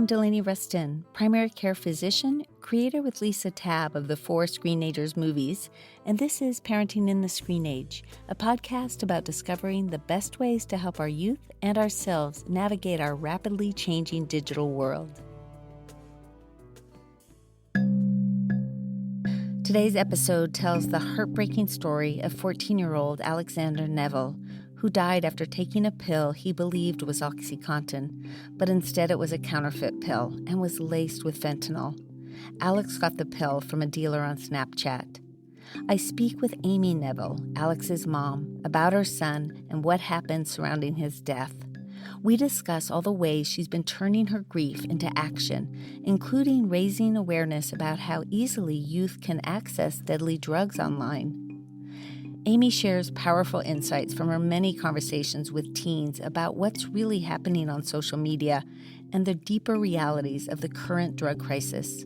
Delaney Rustin, primary care physician, creator with Lisa Tabb of the 4 Screenagers movies, and this is Parenting in the Screen Age, a podcast about discovering the best ways to help our youth and ourselves navigate our rapidly changing digital world. Today's episode tells the heartbreaking story of 14-year-old Alexander Neville, who died after taking a pill he believed was OxyContin, but instead it was a counterfeit pill and was laced with fentanyl. Alex got the pill from a dealer on Snapchat. I speak with Amy Neville, Alex's mom, about her son and what happened surrounding his death. We discuss all the ways she's been turning her grief into action, including raising awareness about how easily youth can access deadly drugs online. Amy shares powerful insights from her many conversations with teens about what's really happening on social media and the deeper realities of the current drug crisis.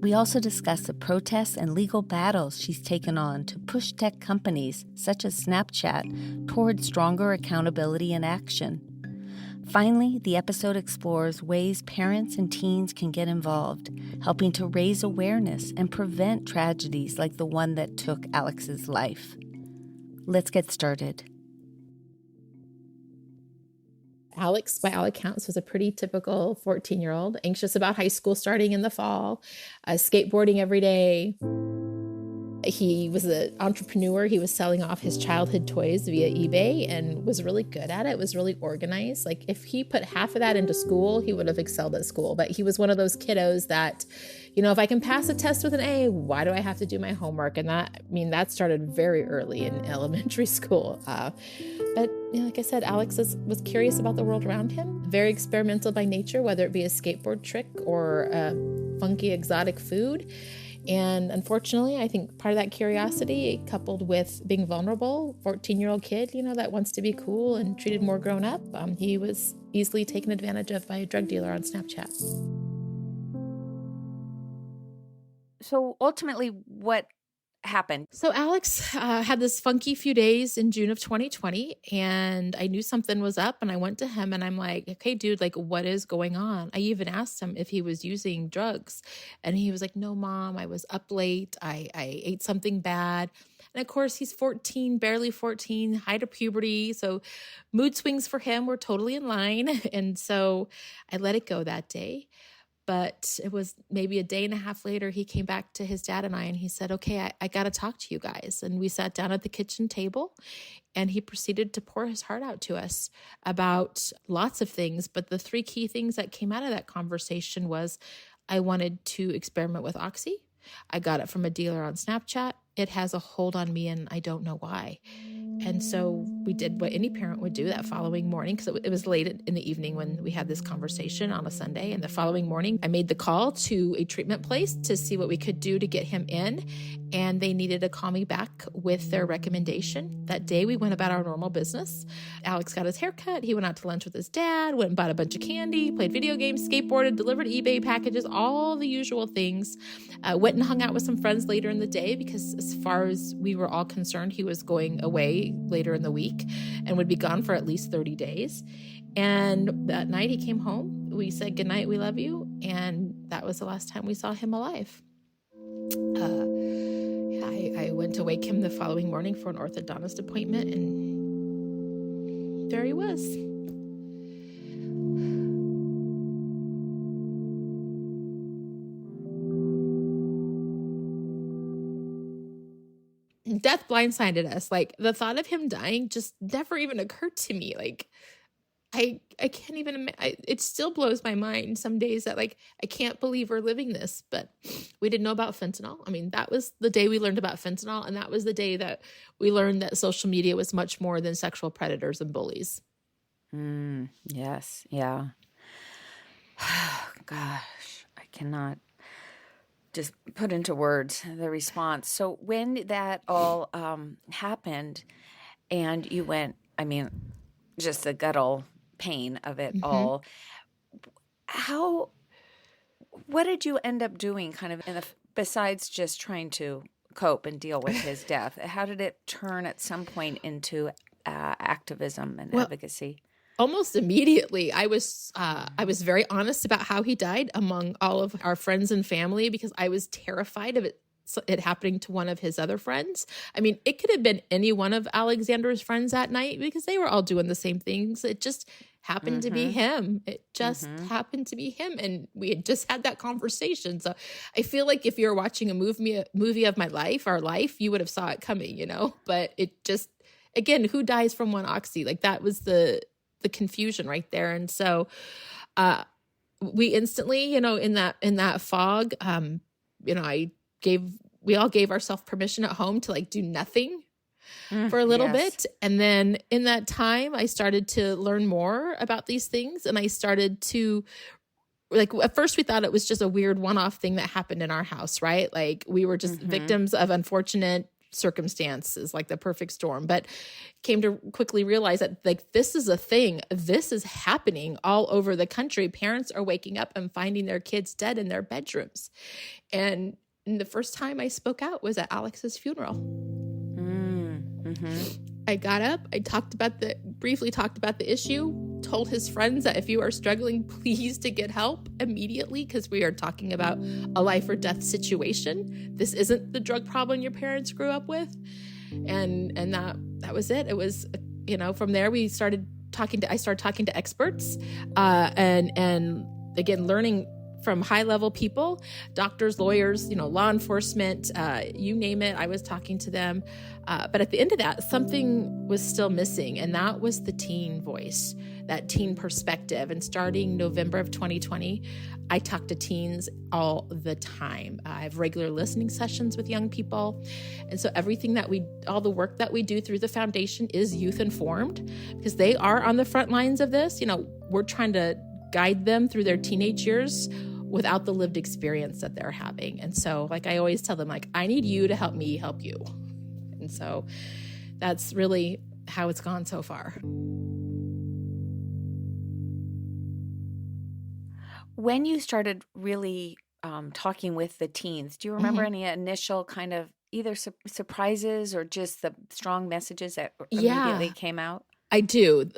We also discuss the protests and legal battles she's taken on to push tech companies, such as Snapchat, toward stronger accountability and action. Finally, the episode explores ways parents and teens can get involved, helping to raise awareness and prevent tragedies like the one that took Alex's life. Let's get started. Alex, by all accounts, was a pretty typical 14-year-old, anxious about high school starting in the fall, skateboarding every day. He was an entrepreneur. He was selling off his childhood toys via eBay and was really good at it, was really organized. Like if he put half of that into school, he would have excelled at school. But he was one of those kiddos that, if I can pass a test with an A, why do I have to do my homework? And that started very early in elementary school. But like I said, Alex was curious about the world around him, very experimental by nature, whether it be a skateboard trick or funky exotic food. And unfortunately, I think part of that curiosity, coupled with being vulnerable, 14-year-old kid, that wants to be cool and treated more grown up, he was easily taken advantage of by a drug dealer on Snapchat. So ultimately, what happened? So Alex had this funky few days in June of 2020, and I knew something was up, and I went to him and I'm like, okay, dude, like what is going on? I even asked him if he was using drugs, and he was like, no, Mom, I was up late. I ate something bad. And of course, he's 14, barely 14, height of puberty. So mood swings for him were totally in line. And so I let it go that day. But it was maybe a day and a half later, he came back to his dad and I, and he said, okay, I got to talk to you guys. And we sat down at the kitchen table, and he proceeded to pour his heart out to us about lots of things. But the 3 key things that came out of that conversation was, I wanted to experiment with Oxy. I got it from a dealer on Snapchat. It has a hold on me, and I don't know why. And so we did what any parent would do that following morning, because it was late in the evening when we had this conversation on a Sunday. And the following morning, I made the call to a treatment place to see what we could do to get him in. And they needed to call me back with their recommendation. That day, we went about our normal business. Alex got his hair cut. He went out to lunch with his dad, went and bought a bunch of candy, played video games, skateboarded, delivered eBay packages, all the usual things. Went and hung out with some friends later in the day, because as far as we were all concerned, he was going away later in the week and would be gone for at least 30 days. And that night he came home. We said, good night, we love you. And that was the last time we saw him alive. I went to wake him the following morning for an orthodontist appointment, and there he was. Death blindsided us. Like the thought of him dying just never even occurred to me. Like I can't even, it still blows my mind some days that like, I can't believe we're living this, but we didn't know about fentanyl. I mean, that was the day we learned about fentanyl. And that was the day that we learned that social media was much more than sexual predators and bullies. Yes. Yeah. Gosh, I cannot just put into words the response. So when that all happened and you went, just the guttural pain of it all, what did you end up doing kind of besides just trying to cope and deal with his death? How did it turn at some point into activism and advocacy? Almost immediately, I was very honest about how he died among all of our friends and family because I was terrified of it happening to one of his other friends. I mean, it could have been any one of Alexander's friends that night because they were all doing the same things. It just happened to be him. It just happened to be him. And we had just had that conversation. So I feel like if you're watching a movie of my life, our life, you would have saw it coming, but it just, again, who dies from one oxy? Like that was the confusion right there. And so we instantly, in that fog, we all gave ourselves permission at home to like do nothing for a little bit. And then in that time, I started to learn more about these things. And I started to, like, at first we thought it was just a weird one-off thing that happened in our house, right? Like we were just victims of unfortunate circumstances, like the perfect storm, but came to quickly realize that like this is a thing. This is happening all over the country. Parents are waking up and finding their kids dead in their bedrooms. And the first time I spoke out was at Alex's funeral. I got up, I briefly talked about the issue, told his friends that if you are struggling, please to get help immediately because we are talking about a life or death situation. This isn't the drug problem your parents grew up with. And that was it. It was, from there I started talking to experts, and again, learning from high-level people, doctors, lawyers, law enforcement, you name it, I was talking to them. But at the end of that, something was still missing, and that was the teen voice, that teen perspective. And starting November of 2020, I talk to teens all the time. I have regular listening sessions with young people. And so all the work that we do through the foundation is youth-informed because they are on the front lines of this. We're trying to guide them through their teenage years without the lived experience that they're having. And so, like, I always tell them, like, I need you to help me help you. And so that's really how it's gone so far. When you started really talking with the teens, do you remember any initial kind of either surprises or just the strong messages that immediately came out? I do.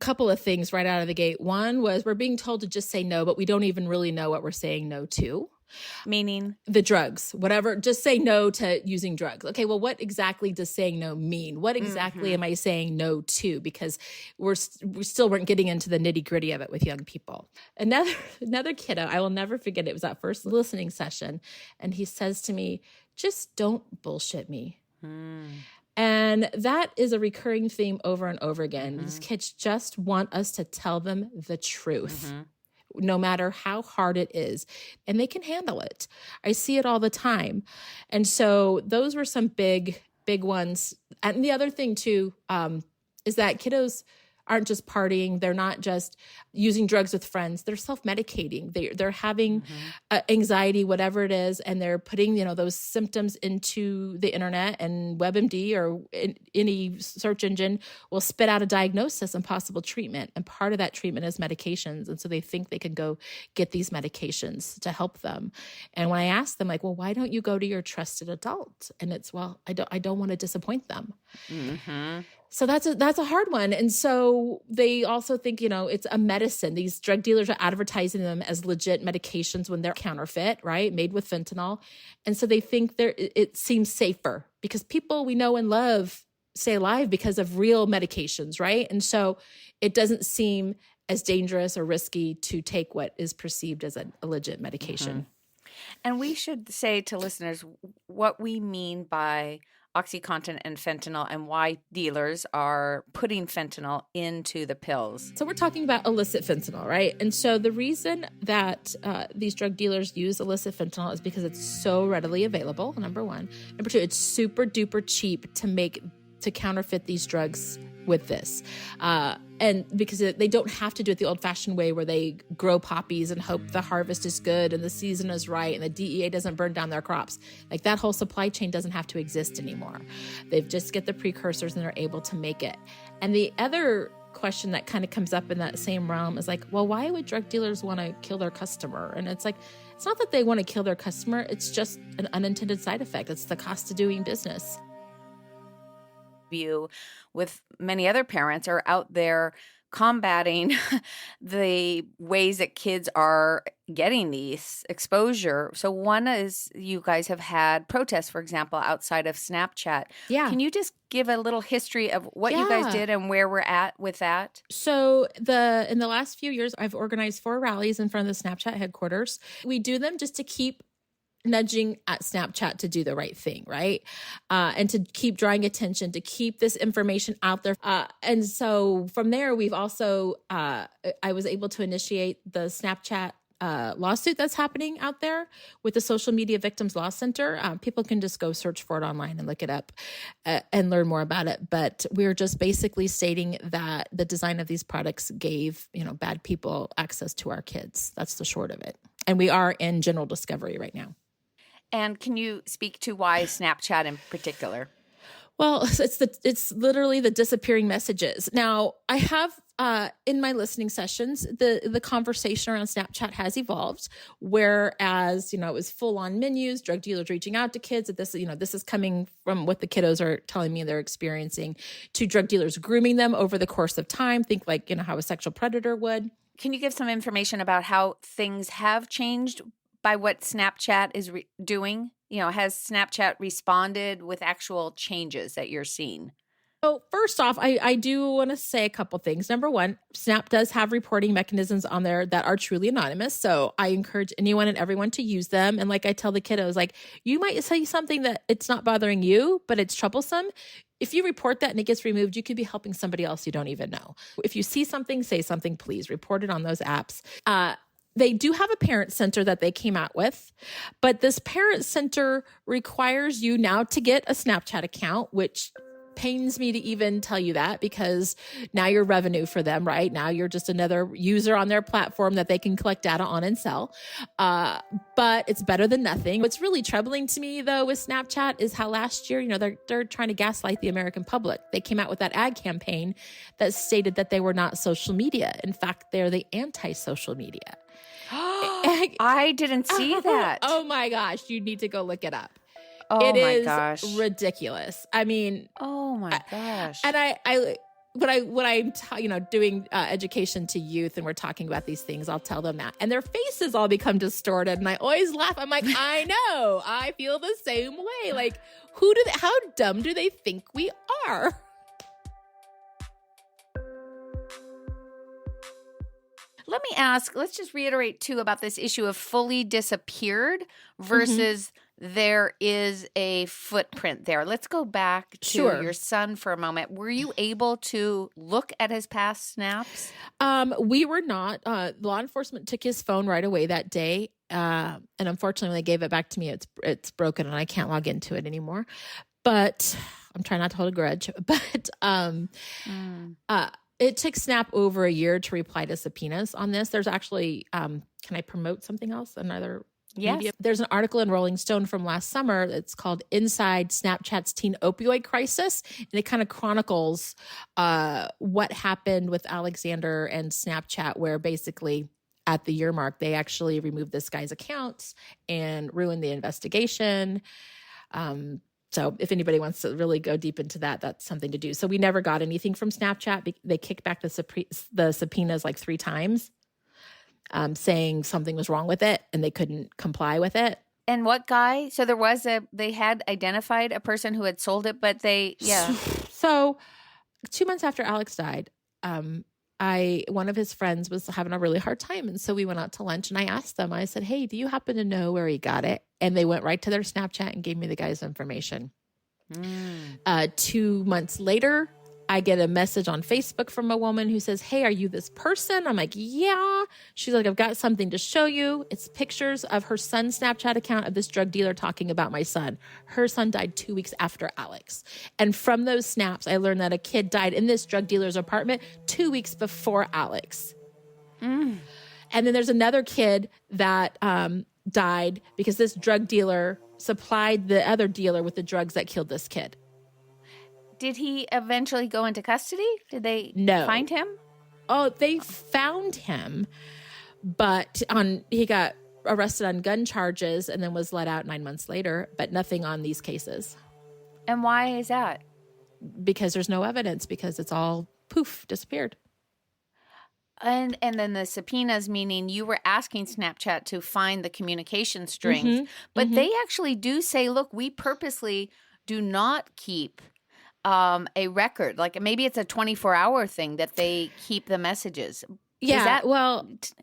Couple of things right out of the gate. One was we're being told to just say no, but we don't even really know what we're saying no to. Meaning? The drugs, whatever, just say no to using drugs. Okay, well, what exactly does saying no mean? What exactly am I saying no to? Because we still weren't getting into the nitty gritty of it with young people. Another kiddo, I will never forget, it was that first listening session. And he says to me, just don't bullshit me. And that is a recurring theme over and over again. These kids just want us to tell them the truth, no matter how hard it is, and they can handle it. I see it all the time. And so those were some big ones. And the other thing too, is that kiddos aren't just partying. They're not just using drugs with friends. They're self-medicating. They're having anxiety, whatever it is, and they're putting those symptoms into the internet, and WebMD or any search engine will spit out a diagnosis and possible treatment. And part of that treatment is medications. And so they think they can go get these medications to help them. And when I ask them, like, well, why don't you go to your trusted adult? And it's, well, I don't want to disappoint them. So that's a hard one. And so they also think, it's a medicine. These drug dealers are advertising them as legit medications when they're counterfeit, right? Made with fentanyl. And so they think it seems safer because people we know and love stay alive because of real medications, right? And so it doesn't seem as dangerous or risky to take what is perceived as a legit medication. And we should say to listeners what we mean by OxyContin and fentanyl and why dealers are putting fentanyl into the pills. So we're talking about illicit fentanyl, right? And so the reason that these drug dealers use illicit fentanyl is because it's so readily available, number one. Number two, it's super duper cheap to counterfeit these drugs with this. And because they don't have to do it the old-fashioned way where they grow poppies and hope the harvest is good and the season is right and the DEA doesn't burn down their crops. Like that whole supply chain doesn't have to exist anymore. They just get the precursors and they're able to make it. And the other question that kind of comes up in that same realm is like, well, why would drug dealers want to kill their customer? And it's like, it's not that they want to kill their customer. It's just an unintended side effect. It's the cost of doing business. You, with many other parents, are out there combating the ways that kids are getting these exposure. So one is you guys have had protests, for example, outside of Snapchat. Yeah. Can you just give a little history of what you guys did and where we're at with that? So in the last few years, I've organized 4 rallies in front of the Snapchat headquarters. We do them just to keep nudging at Snapchat to do the right thing, right? And to keep drawing attention, to keep this information out there. And so from there, we've also, I was able to initiate the Snapchat lawsuit that's happening out there with the Social Media Victims Law Center. People can just go search for it online and look it up and learn more about it. But we're just basically stating that the design of these products gave, bad people access to our kids. That's the short of it. And we are in general discovery right now. And can you speak to why Snapchat in particular? Well, it's literally the disappearing messages. Now, I have in my listening sessions, the conversation around Snapchat has evolved. Whereas, it was full on menus, drug dealers reaching out to kids. That this is coming from what the kiddos are telling me they're experiencing, to drug dealers grooming them over the course of time. Think like how a sexual predator would. Can you give some information about how things have changed by what Snapchat is doing? Has Snapchat responded with actual changes that you're seeing? So first off, I do want to say a couple things. Number one, Snap does have reporting mechanisms on there that are truly anonymous. So I encourage anyone and everyone to use them. And like I tell the kiddos, like, you might say something that it's not bothering you, but it's troublesome. If you report that and it gets removed, you could be helping somebody else you don't even know. If you see something, say something, please report it on those apps. They do have a parent center that they came out with, but this parent center requires you now to get a Snapchat account, which pains me to even tell you that, because now you're revenue for them, right? Now you're just another user on their platform that they can collect data on and sell. But it's better than nothing. What's really troubling to me, though, with Snapchat is how last year, they're trying to gaslight the American public. They came out with that ad campaign that stated that they were not social media. In fact, they're the anti-social media. I didn't see that. Oh my gosh, you need to go look it up. Oh it my is gosh. ridiculous. I mean, oh my gosh. And when I'm doing education to youth and we're talking about these things, I'll tell them that, and their faces all become distorted, and I always laugh. I'm like, I know, I feel the same way. Like, how dumb do they think we are? Let me ask, let's just reiterate too about this issue of fully disappeared versus there is a footprint there. Let's go back to your son for a moment. Were you able to look at his past snaps? We were not. Law enforcement took his phone right away that day. And unfortunately, when they gave it back to me, it's broken and I can't log into it anymore. But I'm trying not to hold a grudge. But it took Snap over a year to reply to subpoenas on this. There's actually, can I promote something else? Another media? There's an article in Rolling Stone from last summer that's called Inside Snapchat's Teen Opioid Crisis. And it kind of chronicles what happened with Alexander and Snapchat, where basically at the year mark, they actually removed this guy's accounts and ruined the investigation. So if anybody wants to really go deep into that, that's something to do. So we never got anything from Snapchat. They kicked back the subpoenas like 3 times, saying something was wrong with it and they couldn't comply with it. And what guy? So they had identified a person who had sold it, but So 2 months after Alex died, one of his friends was having a really hard time. And so we went out to lunch and I asked them, I said, hey, do you happen to know where he got it? And they went right to their Snapchat and gave me the guy's information. 2 months later, I get a message on Facebook from a woman who says, hey, are you this person? I'm like, yeah. She's like, I've got something to show you. It's pictures of her son's Snapchat account of this drug dealer talking about my son. Her son died 2 weeks after Alex. And from those snaps, I learned that a kid died in this drug dealer's apartment 2 weeks before Alex. And then there's another kid that died because this drug dealer supplied the other dealer with the drugs that killed this kid. Did he eventually go into custody? Did they find him? Oh, they found him, but he got arrested on gun charges and then was let out 9 months later, but nothing on these cases. And why is that? Because there's no evidence, because it's all disappeared. And then the subpoenas, meaning you were asking Snapchat to find the communication strings, but they actually do say, look, we purposely do not keep a record. Like maybe it's a 24-hour thing that they keep the messages. Yeah,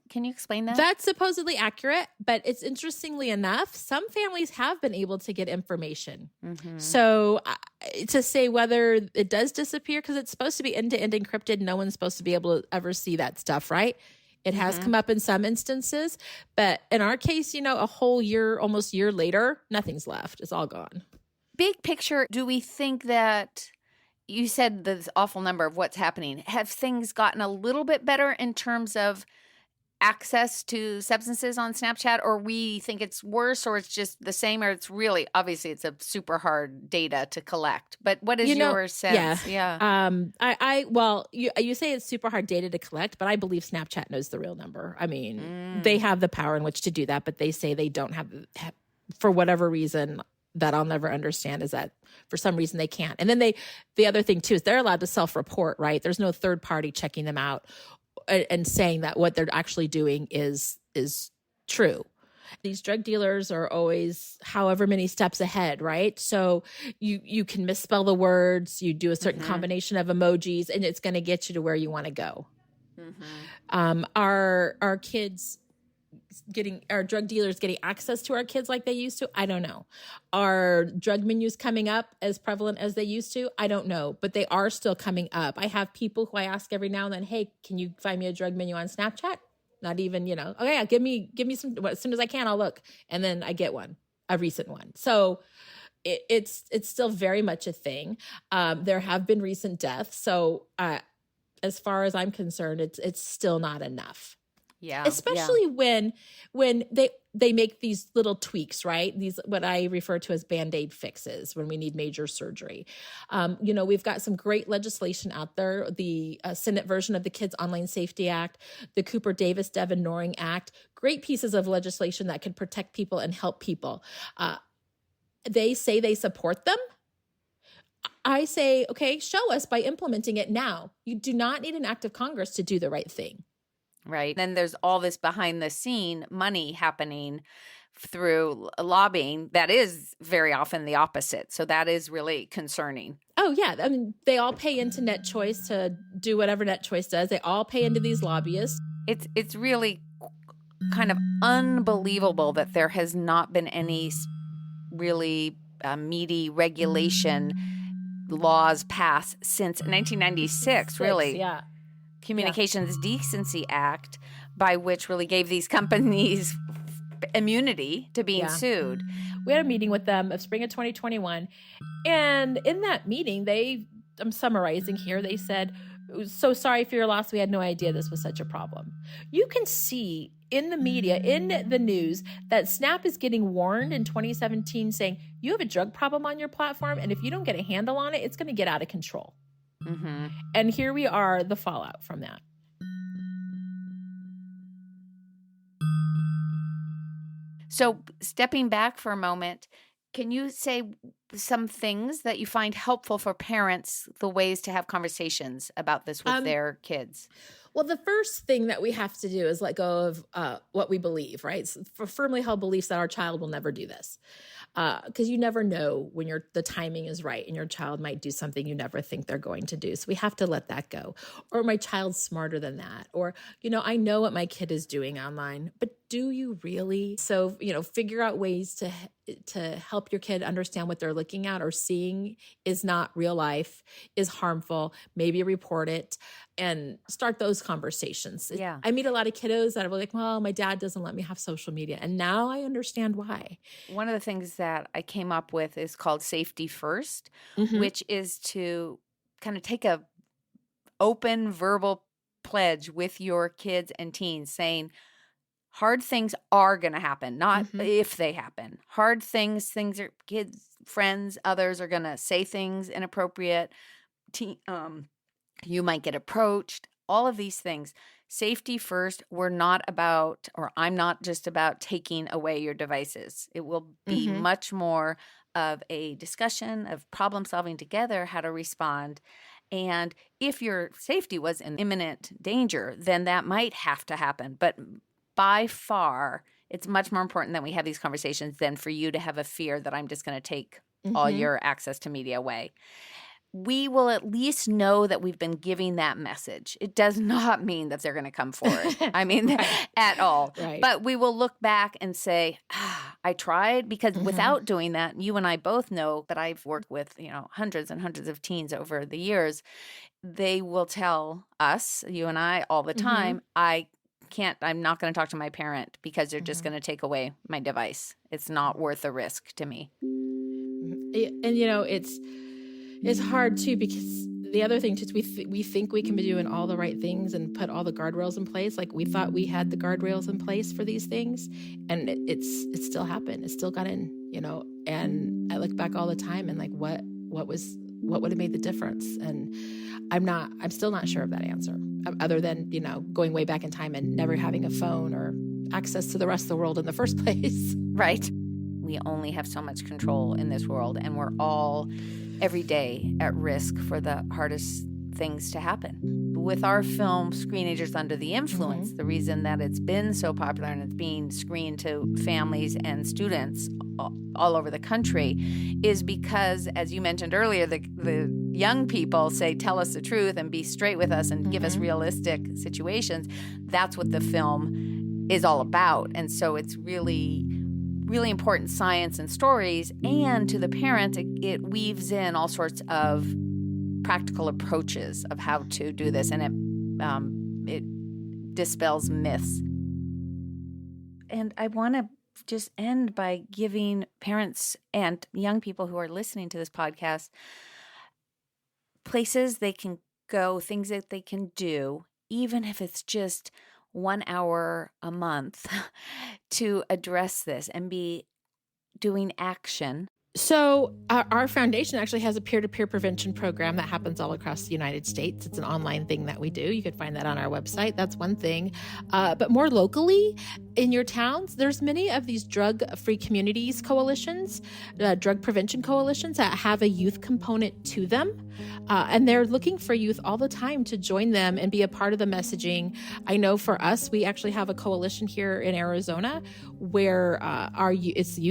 Can you explain that? That's supposedly accurate, but it's interestingly enough, some families have been able to get information. So to say whether it does disappear, because it's supposed to be end-to-end encrypted, no one's supposed to be able to ever see that stuff, right? It has come up in some instances, but in our case, a whole year, almost year later, nothing's left. It's all gone. Big picture, do we think that you said this awful number of what's happening? Have things gotten a little bit better in terms of access to substances on Snapchat, or we think it's worse, or it's just the same, or it's really, obviously it's a super hard data to collect, but what is your sense? Well, you say it's super hard data to collect, but I believe Snapchat knows the real number. I mean, they have the power in which to do that, but they say they don't have for whatever reason that I'll never understand, is that for some reason they can't. And then the other thing too is they're allowed to self-report, right? There's no third party checking them out and saying that what they're actually doing is true. These drug dealers are always however many steps ahead, right? So you can misspell the words, you do a certain combination of emojis, and it's going to get you to where you want to go. Our kids our drug dealers getting access to our kids like they used to? I don't know. Are drug menus coming up as prevalent as they used to? I don't know, but they are still coming up. I have people who I ask every now and then, hey, can you find me a drug menu on Snapchat? Not even, okay, yeah, give me some, as soon as I can, I'll look. And then I get a recent one. So it's still very much a thing. There have been recent deaths. So as far as I'm concerned, it's still not enough. Yeah. Especially when they make these little tweaks, right? These, what I refer to as Band-Aid fixes when we need major surgery. We've got some great legislation out there. The Senate version of the Kids Online Safety Act, the Cooper Davis Devin Noring Act, great pieces of legislation that can protect people and help people. They say they support them. I say, okay, show us by implementing it now. You do not need an act of Congress to do the right thing. Right. Then there's all this behind the scene money happening through lobbying that is very often the opposite. So that is really concerning. Oh, yeah. I mean, they all pay into Net Choice to do whatever Net Choice does. They all pay into these lobbyists. It's really kind of unbelievable that there has not been any really meaty regulation laws passed since 1996, really. Yeah. Communications Decency Act, by which really gave these companies immunity to being sued. We had a meeting with them of spring of 2021. And in that meeting, I'm summarizing here, they said, so sorry for your loss. We had no idea this was such a problem. You can see in the media, in the news, that Snap is getting warned in 2017 saying, you have a drug problem on your platform, and if you don't get a handle on it, it's going to get out of control. And here we are, the fallout from that. So stepping back for a moment, can you say some things that you find helpful for parents, the ways to have conversations about this with their kids? Well, the first thing that we have to do is let go of what we believe, right? So for firmly held beliefs that our child will never do this. Because you never know when the timing is right and your child might do something you never think they're going to do. So we have to let that go. Or my child's smarter than that. Or, I know what my kid is doing online, but do you really? So, figure out ways to help your kid understand what they're looking at or seeing is not real life, is harmful, maybe report it, and start those conversations. Yeah. I meet a lot of kiddos that are like, well, my dad doesn't let me have social media. And now I understand why. One of the things that I came up with is called Safety First, which is to kind of take a open verbal pledge with your kids and teens saying, hard things are going to happen, not if they happen. Hard things are kids, friends, others are going to say things inappropriate. You might get approached, all of these things. Safety first, I'm not just about taking away your devices. It will be much more of a discussion of problem solving together, how to respond. And if your safety was in imminent danger, then that might have to happen. But by far, it's much more important that we have these conversations than for you to have a fear that I'm just going to take all your access to media away. We will at least know that we've been giving that message. It does not mean that they're going to come forward. I mean, at all. Right. But we will look back and say, I tried, because without doing that, you and I both know that I've worked with, hundreds and hundreds of teens over the years. They will tell us, you and I, all the time, I'm not going to talk to my parent because they're just going to take away my device. It's not worth the risk to me. And, it's hard, too, because the other thing, too, is we think we can be doing all the right things and put all the guardrails in place. Like, we thought we had the guardrails in place for these things, and it still happened. It still got in, and I look back all the time and, like, what would have made the difference? And I'm still not sure of that answer, other than, going way back in time and never having a phone or access to the rest of the world in the first place. Right. We only have so much control in this world, and we're all every day at risk for the hardest things to happen. With our film, Screenagers Under the Influence, the reason that it's been so popular and it's being screened to families and students all over the country is because, as you mentioned earlier, the young people say, tell us the truth and be straight with us and give us realistic situations. That's what the film is all about. And so it's really important science and stories, and to the parents, it weaves in all sorts of practical approaches of how to do this, and it dispels myths. And I want to just end by giving parents and young people who are listening to this podcast places they can go, things that they can do, even if it's just 1 hour a month to address this and be doing action. So our foundation actually has a peer-to-peer prevention program that happens all across the United States. It's an online thing that we do. You could find that on our website. That's one thing. But more locally in your towns, there's many of these drug-free communities coalitions, drug prevention coalitions that have a youth component to them. And they're looking for youth all the time to join them and be a part of the messaging. I know for us, we actually have a coalition here in Arizona where it's a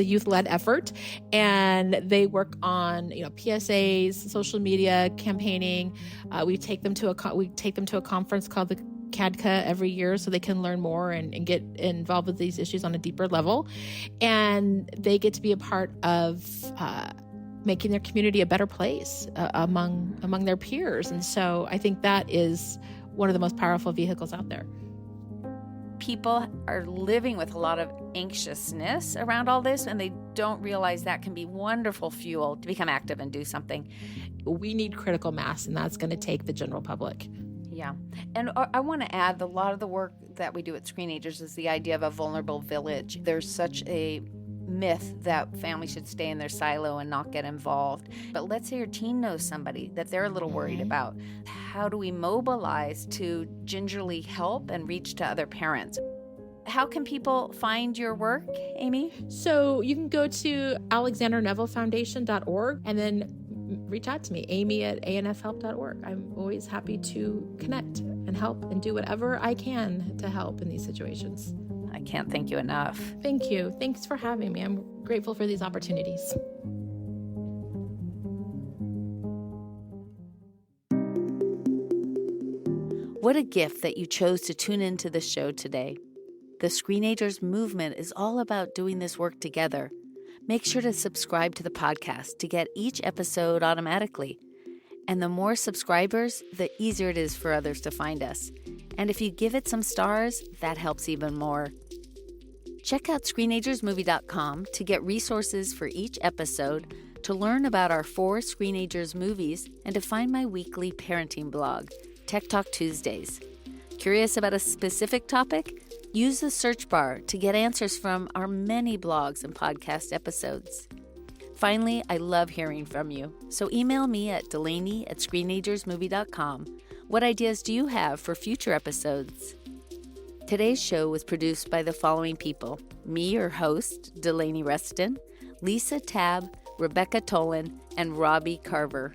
youth-led effort, and they work on PSAs, social media campaigning. We take them to a conference called the CADCA every year so they can learn more and get involved with these issues on a deeper level, and they get to be a part of making their community a better place among their peers. And so I think that is one of the most powerful vehicles out there. People are living with a lot of anxiousness around all this, and they don't realize that can be wonderful fuel to become active and do something. We need critical mass, and that's going to take the general public. Yeah. And I want to add, a lot of the work that we do at Screenagers is the idea of a vulnerable village. There's such a myth that families should stay in their silo and not get involved. But let's say your teen knows somebody that they're a little worried about. How do we mobilize to gingerly help and reach to other parents? How can people find your work, Amy? So you can go to alexandernevillefoundation.org and then reach out to me, amy@anfhelp.org. I'm always happy to connect and help and do whatever I can to help in these situations. I can't thank you enough. Thank you. Thanks for having me. I'm grateful for these opportunities. What a gift that you chose to tune into the show today. The Screenagers movement is all about doing this work together. Make sure to subscribe to the podcast to get each episode automatically. And the more subscribers, the easier it is for others to find us. And if you give it some stars, that helps even more. Check out screenagersmovie.com to get resources for each episode, to learn about our 4 Screenagers movies, and to find my weekly parenting blog, Tech Talk Tuesdays. Curious about a specific topic? Use the search bar to get answers from our many blogs and podcast episodes. Finally, I love hearing from you, so email me at delaney@screenagersmovie.com. What ideas do you have for future episodes? Today's show was produced by the following people: me, your host, Delaney Reston, Lisa Tabb, Rebecca Tolan, and Robbie Carver.